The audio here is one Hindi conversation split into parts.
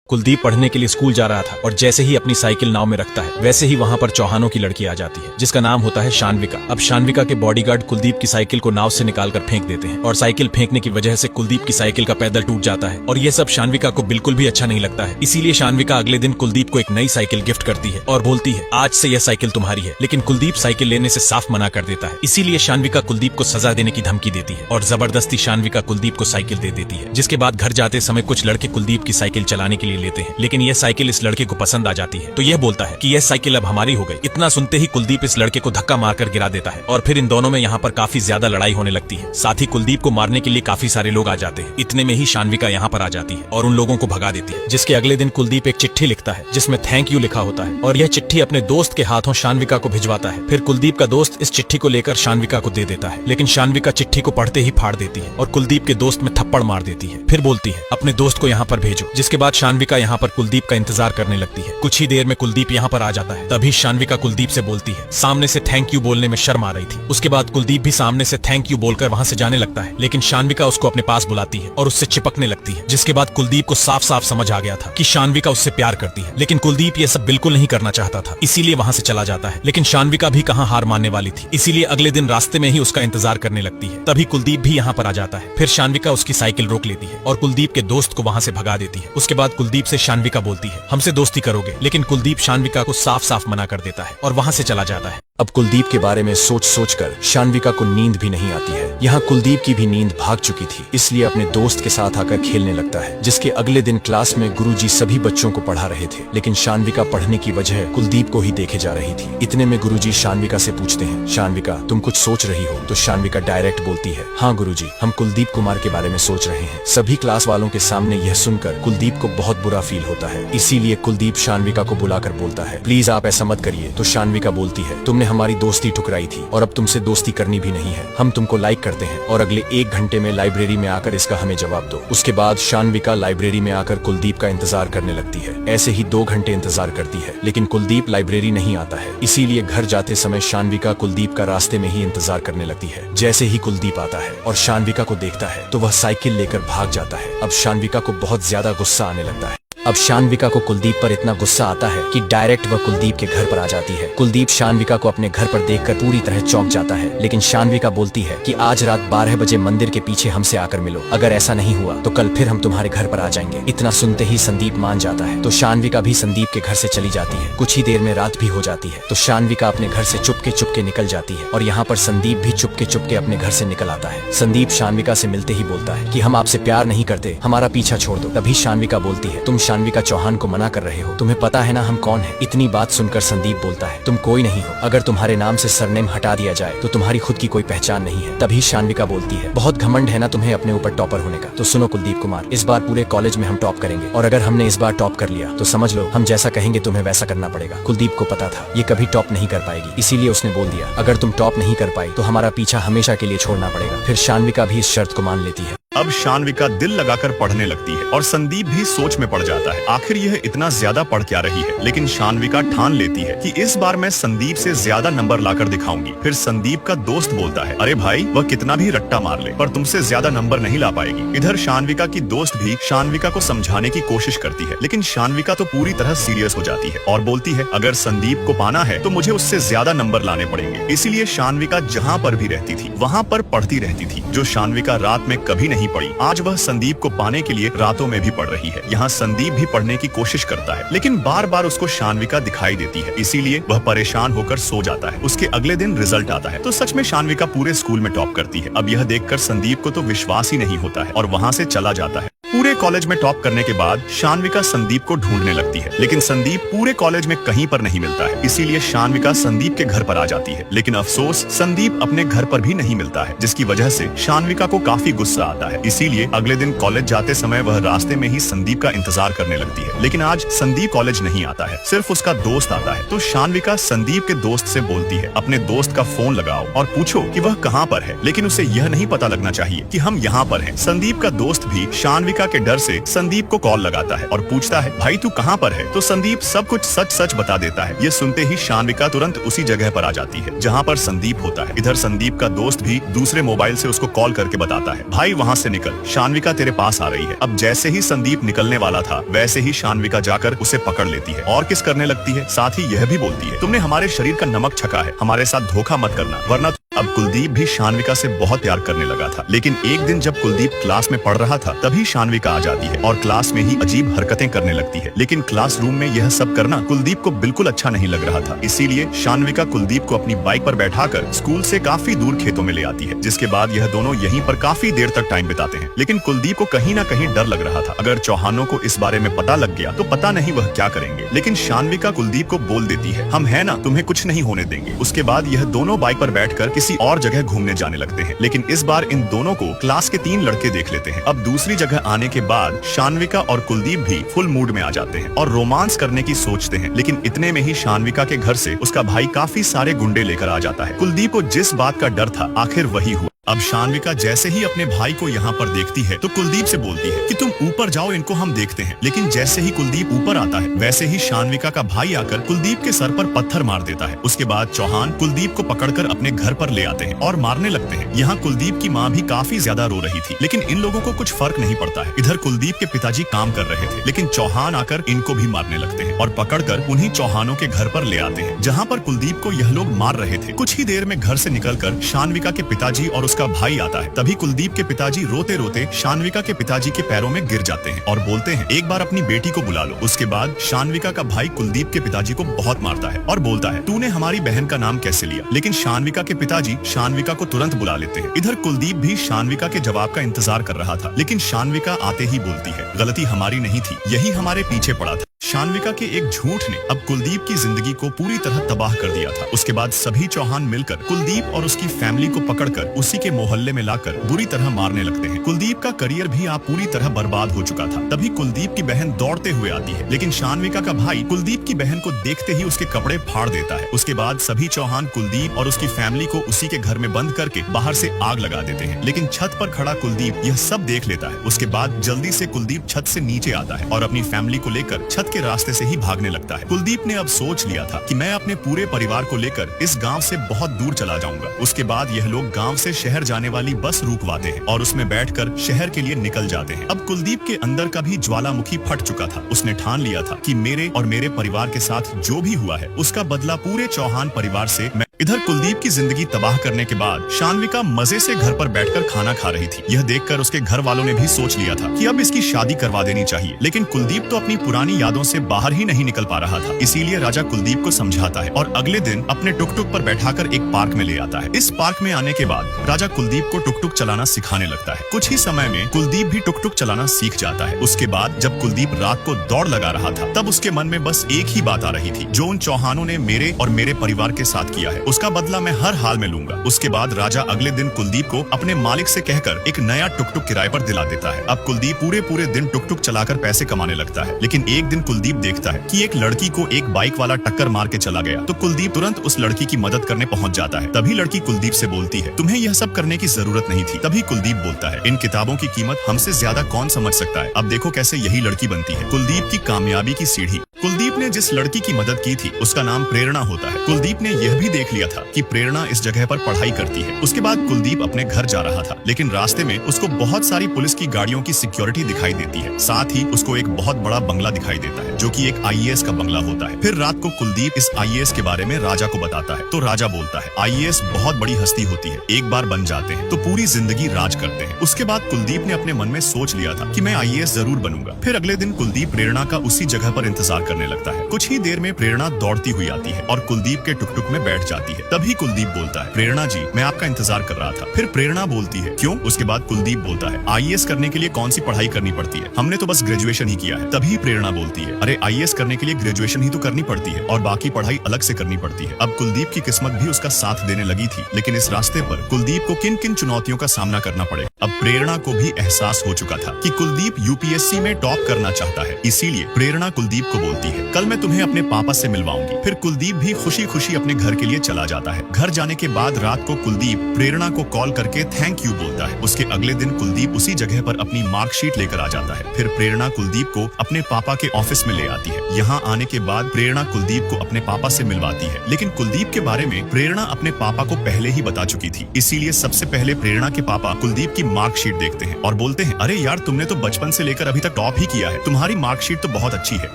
कुलदीप पढ़ने के लिए स्कूल जा रहा था और जैसे ही अपनी साइकिल नाव में रखता है वैसे ही वहाँ पर चौहानों की लड़की आ जाती है जिसका नाम होता है शानविका। अब शानविका के बॉडीगार्ड कुलदीप की साइकिल को नाव से निकालकर फेंक देते हैं और साइकिल फेंकने की वजह से कुलदीप की साइकिल का पैदल टूट जाता है और ये सब शानविका को बिल्कुल भी अच्छा नहीं लगता है। इसीलिए शानविका अगले दिन कुलदीप को एक नई साइकिल गिफ्ट करती है और बोलती है आज से यह साइकिल तुम्हारी है। लेकिन कुलदीप साइकिल लेने से साफ मना कर देता है। इसीलिए शानविका कुलदीप को सजा देने की धमकी देती है और जबरदस्ती शानविका कुलदीप को साइकिल दे देती है। जिसके बाद घर जाते समय कुछ लड़के कुलदीप की साइकिल चलाने के लिए लेते हैं, लेकिन यह साइकिल इस लड़के को पसंद आ जाती है तो यह बोलता है कि यह साइकिल अब हमारी हो गई। इतना सुनते ही कुलदीप इस लड़के को धक्का मारकर गिरा देता है और फिर इन दोनों में यहाँ पर काफी ज्यादा लड़ाई होने लगती है। साथ ही कुलदीप को मारने के लिए काफी सारे लोग आ जाते हैं। इतने में ही शानविका यहाँ पर आ जाती है और उन लोगों को भगा देती है। जिसके अगले दिन कुलदीप एक चिट्ठी लिखता है जिसमें थैंक यू लिखा होता है और यह चिट्ठी अपने दोस्त के हाथों शानविका को भिजवाता है। फिर कुलदीप का दोस्त इस चिट्ठी को लेकर शानविका को दे देता है, लेकिन शानविका चिट्ठी को पढ़ते ही फाड़ देती है और कुलदीप के दोस्त में थप्पड़ मार देती है। फिर बोलती है अपने दोस्त को यहाँ पर भेजो। जिसके बाद शानविका यहाँ पर कुलदीप का इंतजार करने लगती है। कुछ ही देर में कुलदीप यहाँ पर आ जाता है। तभी शानविका कुलदीप से बोलती है सामने से थैंक यू बोलने में शर्म आ रही थी। उसके बाद कुलदीप भी सामने से थैंक यू बोलकर वहाँ से जाने लगता है, लेकिन शानविका उसको अपने पास बुलाती है और उससे चिपकने लगती है। जिसके बाद कुलदीप को साफ साफ समझ आ गया था कि शानविका उससे प्यार करती है, लेकिन कुलदीप ये सब बिल्कुल नहीं करना चाहता था, इसीलिए वहाँ से चला जाता है। लेकिन शानविका भी कहाँ हार मानने वाली थी, इसीलिए अगले दिन रास्ते में ही उसका इंतजार करने लगती है। तभी कुलदीप भी यहाँ पर आ जाता है। फिर शानविका उसकी साइकिल रोक लेती है और कुलदीप के दोस्त को वहाँ से भगा देती है। उसके बाद कुलदीप से शानविका बोलती है हमसे दोस्ती करोगे, लेकिन कुलदीप शानविका को साफ साफ मना कर देता है और वहाँ से चला जाता है। अब कुलदीप के बारे में सोच सोच कर शानविका को नींद भी नहीं आती है। यहाँ कुलदीप की भी नींद भाग चुकी थी, इसलिए अपने दोस्त के साथ आकर खेलने लगता है। जिसके अगले दिन क्लास में गुरुजी सभी बच्चों को पढ़ा रहे थे, लेकिन शानविका पढ़ने की वजह कुलदीप को ही देखे जा रही थी। इतने में गुरुजी शानविका से पूछते हैं शानविका तुम कुछ सोच रही हो? तो शानविका डायरेक्ट बोलती है हाँ गुरुजी, हम कुलदीप कुमार के बारे में सोच रहे हैं। सभी क्लास वालों के सामने यह सुनकर कुलदीप को बहुत बुरा फील होता है। इसीलिए कुलदीप शानविका को बुलाकर बोलता है प्लीज आप ऐसा मत करिए। तो शानविका बोलती है तुमने हमारी दोस्ती ठुकराई थी और अब तुमसे दोस्ती करनी भी नहीं है। हम तुमको लाइक करते हैं और अगले 1 घंटे में लाइब्रेरी में आकर इसका हमें जवाब दो। उसके बाद शानविका लाइब्रेरी में आकर कुलदीप का इंतजार करने लगती है। ऐसे ही 2 घंटे इंतजार करती है, लेकिन कुलदीप लाइब्रेरी नहीं आता है। इसीलिए घर जाते समय शानविका कुलदीप का रास्ते में ही इंतजार करने लगती है। जैसे ही कुलदीप आता है और शानविका को देखता है तो वह साइकिल लेकर भाग जाता है। अब शानविका को बहुत ज्यादा गुस्सा आने लगता है। अब शानविका को कुलदीप पर इतना गुस्सा आता है कि डायरेक्ट वह कुलदीप के घर पर आ जाती है। कुलदीप शानविका को अपने घर पर देखकर पूरी तरह चौंक जाता है, लेकिन शानविका बोलती है कि आज रात 12 बजे मंदिर के पीछे हमसे आकर मिलो। अगर ऐसा नहीं हुआ तो कल फिर हम तुम्हारे घर पर आ जाएंगे। इतना सुनते ही संदीप मान जाता है तो शानविका भी संदीप के घर से चली जाती है। कुछ ही देर में रात भी हो जाती है तो शानविका अपने घर से चुपके निकल जाती है और यहाँ पर संदीप भी चुपके अपने घर से निकल आता है। संदीप शानविका से मिलते ही बोलता है कि हम आपसे प्यार नहीं करते, हमारा पीछा छोड़ दो। तभी शानविका बोलती है तुम शानविका चौहान को मना कर रहे हो, तुम्हें पता है ना हम कौन है? इतनी बात सुनकर संदीप बोलता है तुम कोई नहीं हो। अगर तुम्हारे नाम से सरनेम हटा दिया जाए तो तुम्हारी खुद की कोई पहचान नहीं है। तभी शानविका बोलती है बहुत घमंड है ना तुम्हें अपने ऊपर टॉपर होने का। तो सुनो कुलदीप कुमार, इस बार पूरे कॉलेज में हम टॉप करेंगे और अगर हमने इस बार टॉप कर लिया तो समझ लो हम जैसा कहेंगे तुम्हें वैसा करना पड़ेगा। कुलदीप को पता था ये कभी टॉप नहीं कर पाएगी, इसीलिए उसने बोल दिया अगर तुम टॉप नहीं कर पाई तो हमारा पीछा हमेशा के लिए छोड़ना पड़ेगा। फिर शानविका भी इस शर्त को मान लेती है। अब शानविका दिल लगाकर पढ़ने लगती है और संदीप भी सोच में पड़ जाता है आखिर यह इतना ज्यादा पढ़ क्या रही है। लेकिन शानविका ठान लेती है कि इस बार मैं संदीप से ज्यादा नंबर लाकर दिखाऊंगी। फिर संदीप का दोस्त बोलता है अरे भाई वह कितना भी रट्टा मार ले पर तुमसे ज्यादा नंबर नहीं ला पाएगी। इधर शानविका की दोस्त भी शानविका को समझाने की कोशिश करती है, लेकिन शानविका तो पूरी तरह सीरियस हो जाती है और बोलती है अगर संदीप को पाना है तो मुझे उससे ज्यादा नंबर लाने पड़ेंगे। इसीलिए शानविका जहाँ पर भी रहती थी वहाँ पर पढ़ती रहती थी, जो शानविका रात में कभी नहीं पढ़ी। आज वह संदीप को पाने के लिए रातों में भी पढ़ रही है। यहाँ संदीप भी पढ़ने की कोशिश करता है, लेकिन बार बार उसको शानविका दिखाई देती है, इसीलिए वह परेशान होकर सो जाता है। उसके अगले दिन रिजल्ट आता है तो सच में शानविका पूरे स्कूल में टॉप करती है। अब यह देखकर संदीप को तो विश्वास ही नहीं होता है और वहाँ से चला जाता है। पूरे कॉलेज में टॉप करने के बाद शानविका संदीप को ढूंढने लगती है, लेकिन संदीप पूरे कॉलेज में कहीं पर नहीं मिलता है। इसीलिए शानविका संदीप के घर पर आ जाती है, लेकिन अफसोस संदीप अपने घर पर भी नहीं मिलता है, जिसकी वजह से शानविका को काफी गुस्सा आता है। इसीलिए अगले दिन कॉलेज जाते समय वह रास्ते में ही संदीप का इंतजार करने लगती है, लेकिन आज संदीप कॉलेज नहीं आता है, सिर्फ उसका दोस्त आता है। तो शानविका संदीप के दोस्त से बोलती है अपने दोस्त का फोन लगाओ और पूछो कि वह कहाँ पर है, लेकिन उसे यह नहीं पता लगना चाहिए कि हम यहाँ पर हैं। संदीप का दोस्त भी शानविका शानविका के डर से संदीप को कॉल लगाता है और पूछता है, भाई तू कहाँ पर है? तो संदीप सब कुछ सच सच बता देता है। ये सुनते ही शानविका तुरंत उसी जगह पर आ जाती है जहाँ पर संदीप होता है। इधर संदीप का दोस्त भी दूसरे मोबाइल से उसको कॉल करके बताता है, भाई वहाँ से निकल, शानविका तेरे पास आ रही है। अब जैसे ही संदीप निकलने वाला था वैसे ही शानविका जाकर उसे पकड़ लेती है और किस करने लगती है। साथ ही यह भी बोलती है, तुमने हमारे शरीर का नमक छका है, हमारे साथ धोखा मत करना वरना। अब कुलदीप भी शानविका से बहुत प्यार करने लगा था, लेकिन एक दिन जब कुलदीप क्लास में पढ़ रहा था तभी शानविका आ जाती है और क्लास में ही अजीब हरकतें करने लगती है। लेकिन क्लासरूम में यह सब करना कुलदीप को बिल्कुल अच्छा नहीं लग रहा था, इसीलिए शानविका कुलदीप को अपनी बाइक पर बैठाकर स्कूल से काफी दूर खेतों में ले आती है, जिसके बाद यह दोनों यहीं पर काफी देर तक टाइम बिताते हैं। लेकिन कुलदीप को कहीं ना कहीं डर लग रहा था, अगर चौहानों को इस बारे में पता लग गया तो पता नहीं वह क्या करेंगे। लेकिन शानविका कुलदीप को बोल देती है, हम है ना, तुम्हें कुछ नहीं होने देंगे। उसके बाद यह दोनों बाइक पर बैठकर किसी और जगह घूमने जाने लगते हैं, लेकिन इस बार इन दोनों को क्लास के 3 लड़के देख लेते हैं। अब दूसरी जगह आने के बाद शानविका और कुलदीप भी फुल मूड में आ जाते हैं और रोमांस करने की सोचते हैं। लेकिन इतने में ही शानविका के घर से उसका भाई काफी सारे गुंडे लेकर आ जाता है। कुलदीप को जिस बात का डर था आखिर वही हुआ। अब शानविका जैसे ही अपने भाई को यहाँ पर देखती है तो कुलदीप से बोलती है कि तुम ऊपर जाओ, इनको हम देखते हैं। लेकिन जैसे ही कुलदीप ऊपर आता है वैसे ही शानविका का भाई आकर कुलदीप के सर पर पत्थर मार देता है। उसके बाद चौहान कुलदीप को पकड़कर अपने घर पर ले आते हैं और मारने लगते हैं। यहाँ कुलदीप की माँ भी काफी ज्यादा रो रही थी, लेकिन इन लोगों को कुछ फर्क नहीं पड़ता है। इधर कुलदीप के पिताजी काम कर रहे थे, लेकिन चौहान आकर इनको भी मारने लगते हैं और पकड़कर उन्हीं चौहानों के घर पर ले आते हैं जहाँ पर कुलदीप को यह लोग मार रहे थे। कुछ ही देर में घर से निकलकर शानविका के पिताजी और उसका भाई आता है। तभी कुलदीप के पिताजी रोते रोते शानविका के पिताजी के पैरों में गिर जाते हैं और बोलते हैं, एक बार अपनी बेटी को बुला लो। उसके बाद शानविका का भाई कुलदीप के पिताजी को बहुत मारता है और बोलता है, तूने हमारी बहन का नाम कैसे लिया? लेकिन शानविका के पिताजी शानविका को तुरंत बुला लेते हैं। इधर कुलदीप भी शानविका के जवाब का इंतजार कर रहा था, लेकिन शानविका आते ही बोलती है, गलती हमारी नहीं थी, यही हमारे पीछे पड़ा था। शानविका के एक झूठ ने अब कुलदीप की जिंदगी को पूरी तरह तबाह कर दिया था। उसके बाद सभी चौहान मिलकर कुलदीप और उसकी फैमिली को पकड़कर उसी के मोहल्ले में लाकर बुरी तरह मारने लगते हैं। कुलदीप का करियर भी आप पूरी तरह बर्बाद हो चुका था। तभी कुलदीप की बहन दौड़ते हुए आती है, लेकिन शानविका का भाई कुलदीप की बहन को देखते ही उसके कपड़े फाड़ देता है। उसके बाद सभी चौहान कुलदीप और उसकी फैमिली को उसी के घर में बंद करके बाहर से आग लगा देते हैं। लेकिन छत पर खड़ा कुलदीप यह सब देख लेता है। उसके बाद जल्दी से कुलदीप छत से नीचे आता है और अपनी फैमिली को लेकर छत के रास्ते से ही भागने लगता है। कुलदीप ने अब सोच लिया था कि मैं अपने पूरे परिवार को लेकर इस गांव से बहुत दूर चला जाऊंगा। उसके बाद यह लोग गांव से शहर जाने वाली बस रुकवाते हैं और उसमें बैठकर शहर के लिए निकल जाते हैं। अब कुलदीप के अंदर का भी ज्वालामुखी फट चुका था। उसने ठान लिया था कि मेरे और मेरे परिवार के साथ जो भी हुआ है उसका बदला पूरे चौहान परिवार से मैं। इधर कुलदीप की जिंदगी तबाह करने के बाद शानविका मजे से घर पर बैठकर खाना खा रही थी। यह देखकर उसके घर वालों ने भी सोच लिया था कि अब इसकी शादी करवा देनी चाहिए, लेकिन कुलदीप तो अपनी पुरानी यादों से बाहर ही नहीं निकल पा रहा था। इसीलिए राजा कुलदीप को समझाता है और अगले दिन अपने टुक टुक पर बैठाकर एक पार्क में ले आता है। इस पार्क में आने के बाद राजा कुलदीप को टुक टुक चलाना सिखाने लगता है। कुछ ही समय में कुलदीप भी टुक टुक चलाना सीख जाता है। उसके बाद जब कुलदीप रात को दौड़ लगा रहा था तब उसके मन में बस एक ही बात आ रही थी, जो उन चौहानों ने मेरे और मेरे परिवार के साथ किया है उसका बदला मैं हर हाल में लूंगा। उसके बाद राजा अगले दिन कुलदीप को अपने मालिक से कहकर एक नया टुक टुक किराए पर दिला देता है। अब कुलदीप पूरे दिन टुक टुक चलाकर पैसे कमाने लगता है। लेकिन एक दिन कुलदीप देखता है कि एक लड़की को एक बाइक वाला टक्कर मार के चला गया, तो कुलदीप तुरंत उस लड़की की मदद करने पहुंच जाता है। तभी लड़की कुलदीप से बोलती है, तुम्हें यह सब करने की जरूरत नहीं थी। तभी कुलदीप बोलता है, इन किताबों की कीमत हमसे ज्यादा कौन समझ सकता है। अब देखो कैसे यही लड़की बनती है कुलदीप की कामयाबी की सीढ़ी। कुलदीप ने जिस लड़की की मदद की थी उसका नाम प्रेरणा होता है। कुलदीप ने यह भी देख लिया था कि प्रेरणा इस जगह पर पढ़ाई करती है। उसके बाद कुलदीप अपने घर जा रहा था, लेकिन रास्ते में उसको बहुत सारी पुलिस की गाड़ियों की सिक्योरिटी दिखाई देती है। साथ ही उसको एक बहुत बड़ा बंगला दिखाई देता है, जो कि एक आईएएस का बंगला होता है। फिर रात को कुलदीप इस आईएएस के बारे में राजा को बताता है, तो राजा बोलता है, आईएएस बहुत बड़ी हस्ती होती है, एक बार बन जाते हैं तो पूरी जिंदगी राज करते हैं। उसके बाद कुलदीप ने अपने मन में सोच लिया था कि मैं आईएएस जरूर बनूंगा। फिर अगले दिन कुलदीप प्रेरणा का उसी जगह पर इंतजार करने लगता है। कुछ ही देर में प्रेरणा दौड़ती हुई आती है और कुलदीप के टुक टुक में बैठ जाती है। तभी कुलदीप बोलता है, प्रेरणा जी मैं आपका इंतजार कर रहा था। फिर प्रेरणा बोलती है, क्यों? उसके बाद कुलदीप बोलता है, आईएएस करने के लिए कौन सी पढ़ाई करनी पड़ती है, हमने तो बस ग्रेजुएशन ही किया है। तभी प्रेरणा बोलती है, अरे आईएएस करने के लिए ग्रेजुएशन ही तो करनी पड़ती है और बाकी पढ़ाई अलग से करनी पड़ती है। अब कुलदीप की किस्मत भी उसका साथ देने लगी थी, लेकिन इस रास्ते पर कुलदीप को किन किन चुनौतियों का सामना करना पड़े। अब प्रेरणा को भी एहसास हो चुका था कि कुलदीप यूपीएससी में टॉप करना चाहता है। इसीलिए प्रेरणा कुलदीप को बोलती है, कल मैं तुम्हें अपने पापा से मिलवाऊंगी। फिर कुलदीप भी खुशी खुशी अपने घर के लिए चला जाता है। घर जाने के बाद रात को कुलदीप प्रेरणा को कॉल करके थैंक यू बोलता है। उसके अगले दिन कुलदीप उसी जगह पर अपनी मार्कशीट लेकर आ जाता है। फिर प्रेरणा कुलदीप को अपने पापा के ऑफिस में ले आती है। यहाँ आने के बाद प्रेरणा कुलदीप को अपने पापा से मिलवाती है, लेकिन कुलदीप के बारे में प्रेरणा अपने पापा को पहले ही बता चुकी थी। इसीलिए सबसे पहले प्रेरणा के पापा कुलदीप की मार्कशीट देखते हैं और बोलते हैं, अरे यार, तुमने तो बचपन से लेकर अभी तक टॉप ही किया है। तुम्हारी मार्कशीट तो बहुत अच्छी है,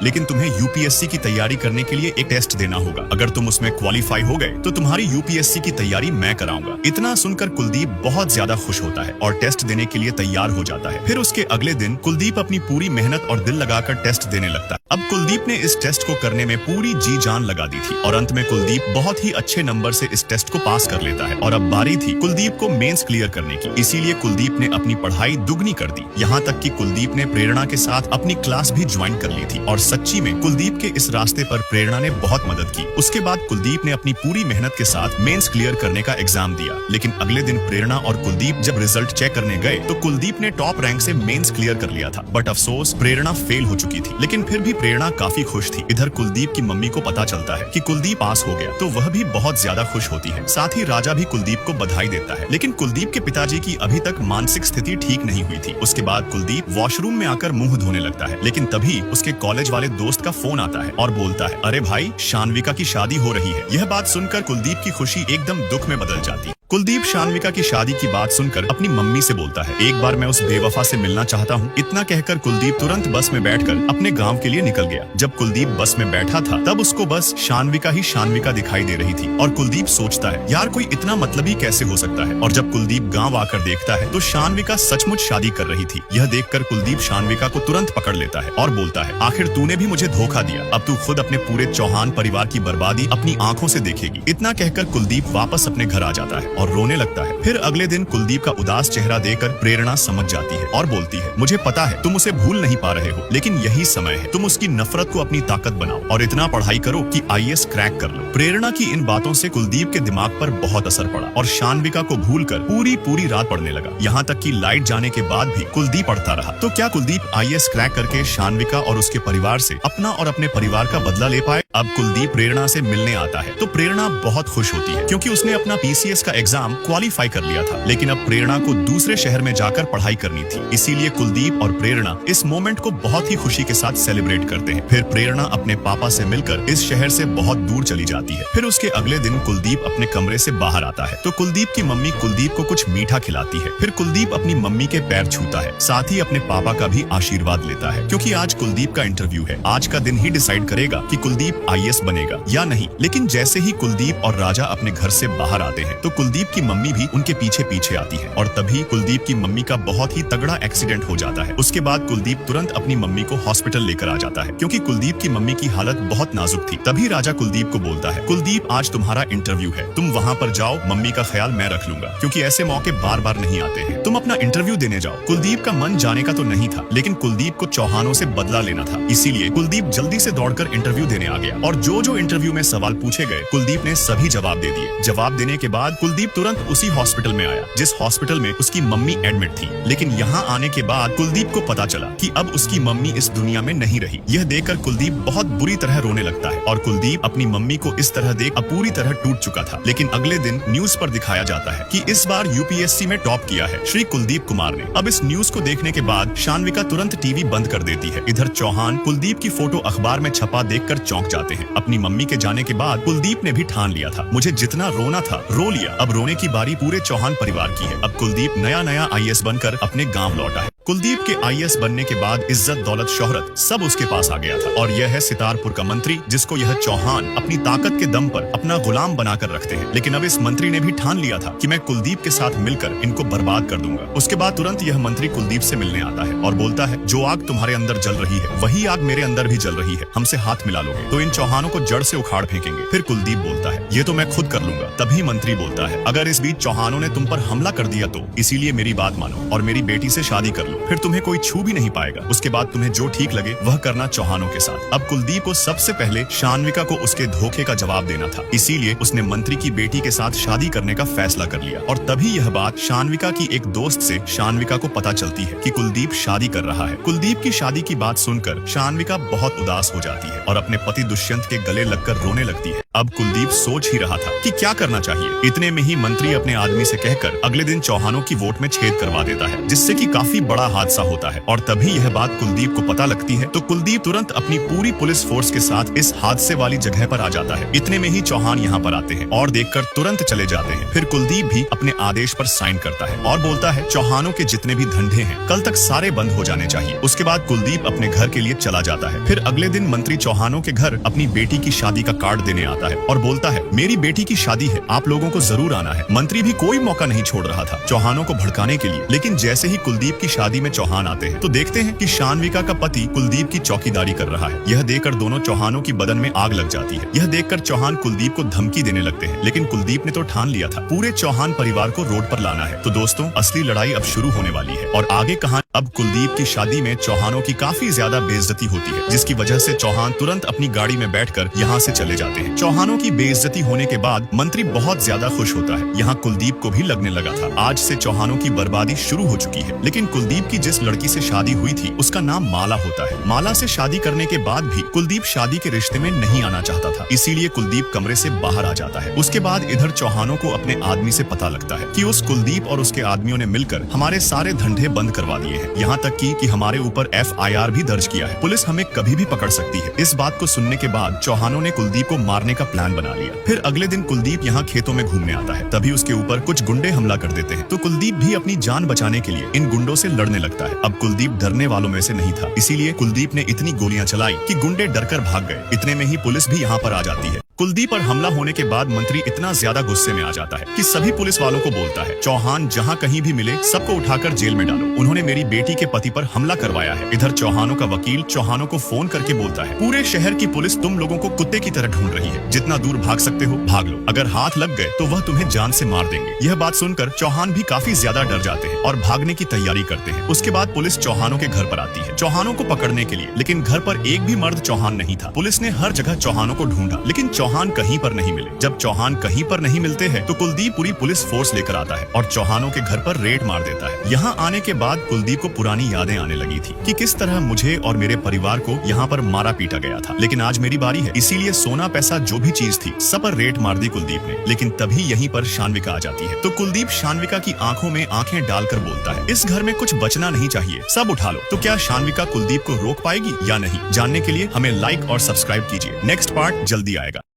लेकिन तुम्हें यूपीएससी की तैयारी करने के लिए एक टेस्ट देना होगा। अगर तुम उसमें क्वालिफाई हो गए तो तुम्हारी यूपीएससी की तैयारी मैं कराऊंगा। इतना सुनकर कुलदीप बहुत ज्यादा खुश होता है और टेस्ट देने के लिए तैयार हो जाता है। फिर उसके अगले दिन कुलदीप अपनी पूरी मेहनत और दिल लगाकर टेस्ट देने लगता है। अब कुलदीप ने इस टेस्ट को करने में पूरी जी जान लगा दी थी और अंत में कुलदीप बहुत ही अच्छे नंबर से इस टेस्ट को पास कर लेता है। और अब बारी थी कुलदीप को मेंस क्लियर करने की। इसीलिए कुलदीप ने अपनी पढ़ाई दुगनी कर दी। यहाँ तक कि कुलदीप ने प्रेरणा के साथ अपनी क्लास भी ज्वाइन कर ली थी। और सच्ची में कुलदीप के इस रास्ते पर प्रेरणा ने बहुत मदद की। उसके बाद कुलदीप ने अपनी पूरी मेहनत के साथ मेंस क्लियर करने का एग्जाम दिया। लेकिन अगले दिन प्रेरणा और कुलदीप जब रिजल्ट चेक करने गए तो कुलदीप ने टॉप रैंक से मेंस क्लियर कर लिया था। बट अफसोस, प्रेरणा फेल हो चुकी थी। लेकिन फिर भी प्रेरणा काफी खुश थी। इधर कुलदीप की मम्मी को पता चलता है कि कुलदीप पास हो गया तो वह भी बहुत ज्यादा खुश होती है। साथ ही राजा भी कुलदीप को बधाई देता है। लेकिन कुलदीप के पिताजी की अभी तक मानसिक स्थिति ठीक नहीं हुई थी। उसके बाद कुलदीप वॉशरूम में आकर मुंह धोने लगता है। लेकिन तभी उसके कॉलेज वाले दोस्त का फोन आता है और बोलता है, अरे भाई, शानविका की शादी हो रही है। यह बात सुनकर कुलदीप की खुशी एकदम दुख में बदल जाती है। कुलदीप शानविका की शादी की बात सुनकर अपनी मम्मी से बोलता है, एक बार मैं उस बेवफा से मिलना चाहता हूँ। इतना कहकर कुलदीप तुरंत बस में बैठकर अपने गांव के लिए निकल गया। जब कुलदीप बस में बैठा था तब उसको बस शानविका ही शानविका दिखाई दे रही थी और कुलदीप सोचता है, यार, कोई इतना मतलबी कैसे हो सकता है। और जब कुलदीप गाँव आकर देखता है तो शानविका सचमुच शादी कर रही थी। यह देखकर कुलदीप शानविका को तुरंत पकड़ लेता है और बोलता है, आखिर तूने भी मुझे धोखा दिया। अब तू खुद अपने पूरे चौहान परिवार की बर्बादी अपनी आंखों से देखेगी। इतना कहकर कुलदीप वापस अपने घर आ जाता है और रोने लगता है। फिर अगले दिन कुलदीप का उदास चेहरा देखकर प्रेरणा समझ जाती है और बोलती है, मुझे पता है तुम उसे भूल नहीं पा रहे हो, लेकिन यही समय है। तुम उसकी नफरत को अपनी ताकत बनाओ और इतना पढ़ाई करो कि आईएएस क्रैक कर लो। प्रेरणा की इन बातों से कुलदीप के दिमाग पर बहुत असर पड़ा और शानविका को भूलकर पूरी रात पढ़ने लगा। यहाँ तक कि लाइट जाने के बाद भी कुलदीप पढ़ता रहा। तो क्या कुलदीप आईएएस क्रैक करके शानविका और उसके परिवार से अपना और अपने परिवार का बदला ले पाए? अब कुलदीप प्रेरणा से मिलने आता है तो प्रेरणा बहुत खुश होती है क्योंकि उसने अपना पीसीएस का एग्जाम क्वालिफाई कर लिया था। लेकिन अब प्रेरणा को दूसरे शहर में जाकर पढ़ाई करनी थी। इसीलिए कुलदीप और प्रेरणा इस मोमेंट को बहुत ही खुशी के साथ सेलिब्रेट करते हैं। फिर प्रेरणा अपने पापा से मिलकर इस शहर से बहुत दूर चली जाती है। फिर उसके अगले दिन कुलदीप अपने कमरे से बाहर आता है तो कुलदीप की मम्मी कुलदीप को कुछ मीठा खिलाती है। फिर कुलदीप अपनी मम्मी के पैर छूता है, साथ ही अपने पापा का भी आशीर्वाद लेता है क्योंकि आज कुलदीप का इंटरव्यू है। आज का दिन ही डिसाइड करेगा कि कुलदीप आईएएस बनेगा या नहीं। लेकिन जैसे ही कुलदीप और राजा अपने घर से बाहर आते हैं तो कुलदीप की मम्मी भी उनके पीछे आती है और तभी कुलदीप की मम्मी का बहुत ही तगड़ा एक्सीडेंट हो जाता है। उसके बाद कुलदीप तुरंत अपनी मम्मी को हॉस्पिटल लेकर आ जाता है क्योंकि कुलदीप की मम्मी की हालत बहुत नाजुक थी। तभी राजा कुलदीप को बोलता है, कुलदीप, आज तुम्हारा इंटरव्यू है, तुम वहाँ पर जाओ, मम्मी का ख्याल मैं रख लूंगा क्योंकि ऐसे मौके बार बार नहीं आते हैं। तुम अपना इंटरव्यू देने जाओ। कुलदीप का मन जाने का तो नहीं था, लेकिन कुलदीप को चौहानों से बदला लेना था। इसीलिए कुलदीप जल्दी से दौड़कर इंटरव्यू देने आ गया और जो इंटरव्यू में सवाल पूछे गए कुलदीप ने सभी जवाब दे दिए। जवाब देने के बाद कुलदीप तुरंत उसी हॉस्पिटल में आया जिस हॉस्पिटल में उसकी मम्मी एडमिट थी। लेकिन यहाँ आने के बाद कुलदीप को पता चला कि अब उसकी मम्मी इस दुनिया में नहीं रही। यह देखकर कुलदीप बहुत बुरी तरह रोने लगता है और कुलदीप अपनी मम्मी को इस तरह देख अब पूरी तरह टूट चुका था। लेकिन अगले दिन न्यूज पर दिखाया जाता है कि इस बार यूपीएससी में टॉप किया है श्री कुलदीप कुमार ने। अब इस न्यूज को देखने के बाद शानविका तुरंत टीवी बंद कर देती है। इधर चौहान कुलदीप की फोटो अखबार में छपा देखकर चौंक जाते हैं। अपनी मम्मी के जाने के बाद कुलदीप ने भी ठान लिया था, मुझे जितना रोना था रो लिया। अब रोने की बारी पूरे चौहान परिवार की है। अब कुलदीप नया आईएएस बनकर अपने गांव लौटा है। कुलदीप के आईएएस बनने के बाद इज्जत, दौलत, शोहरत सब उसके पास आ गया था और यह है सितारपुर का मंत्री जिसको यह चौहान अपनी ताकत के दम पर अपना गुलाम बनाकर रखते हैं। लेकिन अब इस मंत्री ने भी ठान लिया था कि मैं कुलदीप के साथ मिलकर इनको बर्बाद कर दूंगा। उसके बाद तुरंत यह मंत्री कुलदीप से मिलने आता है और बोलता है, जो आग तुम्हारे अंदर जल रही है वही आग मेरे अंदर भी जल रही है, हमसे हाथ मिला लोगे तो इन चौहानों को जड़ से उखाड़ फेंकेंगे। फिर कुलदीप बोलता है, ये तो मैं खुद कर लूंगा। तभी मंत्री बोलता है, अगर इस बीच चौहानों ने तुम पर हमला कर दिया तो इसीलिए मेरी बात मानो और मेरी बेटी से शादी कर लो। लो, फिर तुम्हें कोई छू भी नहीं पाएगा। उसके बाद तुम्हें जो ठीक लगे वह करना चौहानों के साथ। अब कुलदीप को सबसे पहले शान्विका को उसके धोखे का जवाब देना था, इसीलिए उसने मंत्री की बेटी के साथ शादी करने का फैसला कर लिया। और तभी यह बात शान्विका की एक दोस्त से शान्विका को पता चलती है कि कुलदीप शादी कर रहा है। कुलदीप की शादी की बात सुनकर शान्विका बहुत उदास हो जाती है और अपने पति दुष्यंत के गले लगकर रोने लगती है। अब कुलदीप सोच ही रहा था कि क्या करना चाहिए। इतने में ही मंत्री अपने आदमी से कहकर अगले दिन चौहानों की वोट में छेद करवा देता है, जिससे कि काफी बड़ा हादसा होता है। और तभी यह बात कुलदीप को पता लगती है तो कुलदीप तुरंत अपनी पूरी पुलिस फोर्स के साथ इस हादसे वाली जगह पर आ जाता है। इतने में ही चौहान यहाँ पर आते हैं और देखकर तुरंत चले जाते हैं। फिर कुलदीप भी अपने आदेश पर साइन करता है और बोलता है चौहानों के जितने भी धंधे हैं कल तक सारे बंद हो जाने चाहिए। उसके बाद कुलदीप अपने घर के लिए चला जाता है। फिर अगले दिन मंत्री चौहानों के घर अपनी बेटी की शादी का कार्ड देने आता है और बोलता है मेरी बेटी की शादी है, आप लोगों को जरूर आना है। मंत्री भी कोई मौका नहीं छोड़ रहा था चौहानों को भड़काने के लिए। लेकिन जैसे ही कुलदीप की शादी में चौहान आते हैं तो देखते हैं कि शान्विका का पति कुलदीप की चौकीदारी कर रहा है। यह देखकर दोनों चौहानों की बदन में आग लग जाती है। यह देखकर चौहान कुलदीप को धमकी देने लगते हैं, लेकिन कुलदीप ने तो ठान लिया था पूरे चौहान परिवार को रोड पर लाना है। तो दोस्तों असली लड़ाई अब शुरू होने वाली है और आगे कहानी। अब कुलदीप की शादी में चौहानों की काफी ज्यादा बेइज्जती होती है, जिसकी वजह से चौहान तुरंत अपनी गाड़ी में बैठकर यहाँ से चले जाते हैं। चौहानों की बेइज्जती होने के बाद मंत्री बहुत ज्यादा खुश होता है। यहाँ कुलदीप को भी लगने लगा था आज से चौहानों की बर्बादी शुरू हो चुकी है। लेकिन कुलदीप की जिस लड़की से शादी हुई थी उसका नाम माला होता है। माला से शादी करने के बाद भी कुलदीप शादी के रिश्ते में नहीं आना चाहता था, इसीलिए कुलदीप कमरे से बाहर आ जाता है। उसके बाद इधर चौहानों को अपने आदमी से पता लगता है कि उस कुलदीप और उसके आदमियों ने मिलकर हमारे सारे धंधे बंद करवा दिए हैं, यहाँ तक कि हमारे ऊपर FIR भी दर्ज किया है। पुलिस हमें कभी भी पकड़ सकती है। इस बात को सुनने के बाद चौहानों ने कुलदीप को मारने का प्लान बना लिया। फिर अगले दिन कुलदीप यहाँ खेतों में घूमने आता है, तभी उसके ऊपर कुछ गुंडे हमला कर देते हैं। तो कुलदीप भी अपनी जान बचाने के लिए इन गुंडों से लड़ने लगता है। अब कुलदीप डरने वालों में से नहीं था, इसीलिए कुलदीप ने इतनी गोलियां चलाई कि गुंडे डरकर भाग गए। इतने में ही पुलिस भी यहाँ पर आ जाती है। कुलदीप पर हमला होने के बाद मंत्री इतना ज्यादा गुस्से में आ जाता है कि सभी पुलिस वालों को बोलता है चौहान जहाँ कहीं भी मिले सबको उठाकर जेल में डालो, उन्होंने मेरी बेटी के पति पर हमला करवाया है। इधर चौहानों का वकील चौहानों को फोन करके बोलता है पूरे शहर की पुलिस तुम लोगों को कुत्ते की तरह ढूंढ रही है, जितना दूर भाग सकते हो भाग लो, अगर हाथ लग गए तो वह तुम्हें जान से मार देंगे। यह बात सुनकर चौहान भी काफी ज्यादा डर जाते हैं और भागने की तैयारी करते हैं। उसके बाद पुलिस चौहानों के घर पर आती है चौहानों को पकड़ने के लिए, लेकिन घर पर एक भी मर्द चौहान नहीं था। पुलिस ने हर जगह चौहानों को ढूंढा, लेकिन चौहान कहीं पर नहीं मिले। जब चौहान कहीं पर नहीं मिलते हैं तो कुलदीप पूरी पुलिस फोर्स लेकर आता है और चौहानों के घर पर रेड मार देता है। यहाँ आने के बाद कुलदीप को पुरानी यादें आने लगी थी कि किस तरह मुझे और मेरे परिवार को यहाँ पर मारा पीटा गया था, लेकिन आज मेरी बारी है, इसीलिए सोना पैसा जो भी चीज थी सब पर रेड मार दी कुलदीप ने। लेकिन तभी यहीं पर शान्विका आ जाती है तो कुलदीप शान्विका की आंखों में आंखें डालकर बोलता है इस घर में कुछ बचना नहीं चाहिए, सब उठा लो। तो क्या शान्विका कुलदीप को रोक पाएगी या नहीं, जानने के लिए हमें लाइक और सब्सक्राइब कीजिए। नेक्स्ट पार्ट जल्दी आएगा।